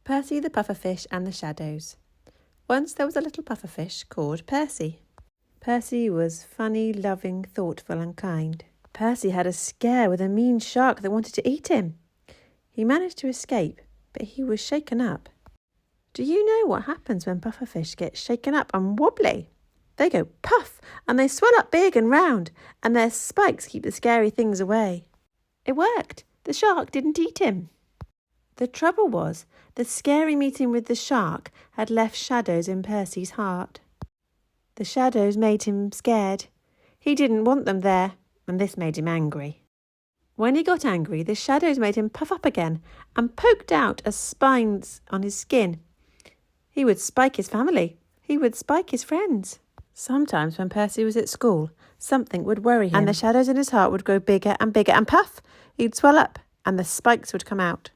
Percy the pufferfish and the shadows. Once there was a little pufferfish called Percy. Percy was funny, loving, thoughtful and kind. Percy had a scare with a mean shark that wanted to eat him. He managed to escape, but he was shaken up. Do you know what happens when pufferfish get shaken up and wobbly? They go puff, and they swell up big and round, and their spikes keep the scary things away. It worked. The shark didn't eat him. The trouble was, the scary meeting with the shark had left shadows in Percy's heart. The shadows made him scared. He didn't want them there, and this made him angry. When he got angry, the shadows made him puff up again and poked out as spines on his skin. He would spike his family. He would spike his friends. Sometimes when Percy was at school, something would worry him, and the shadows in his heart would grow bigger and bigger, and puff, he'd swell up, and the spikes would come out.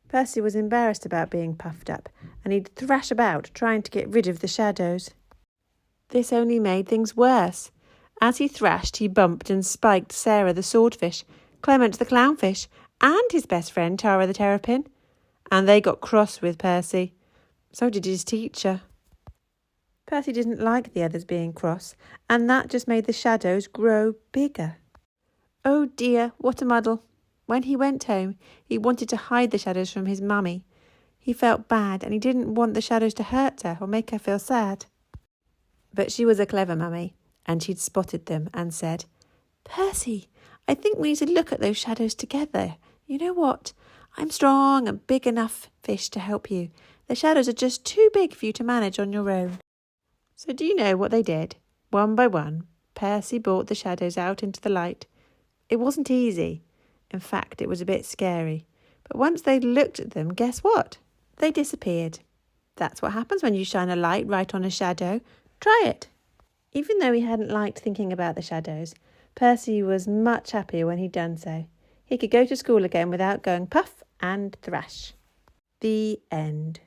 Percy was embarrassed about being puffed up, and he'd thrash about trying to get rid of the shadows. This only made things worse. As he thrashed, he bumped and spiked Sarah the swordfish, Clement the clownfish, and his best friend Tara the terrapin. And they got cross with Percy. So did his teacher. Percy didn't like the others being cross, and that just made the shadows grow bigger. Oh dear, what a muddle. When he went home, he wanted to hide the shadows from his mummy. He felt bad, and he didn't want the shadows to hurt her or make her feel sad. But she was a clever mummy, and she'd spotted them and said, "Percy, I think we need to look at those shadows together. You know what? I'm strong and big enough fish to help you. The shadows are just too big for you to manage on your own." So do you know what they did? One by one, Percy brought the shadows out into the light. It wasn't easy. In fact, it was a bit scary. But once they'd looked at them, guess what? They disappeared. That's what happens when you shine a light right on a shadow. Try it. Even though he hadn't liked thinking about the shadows, Percy was much happier when he'd done so. He could go to school again without going puff and thrash. The end.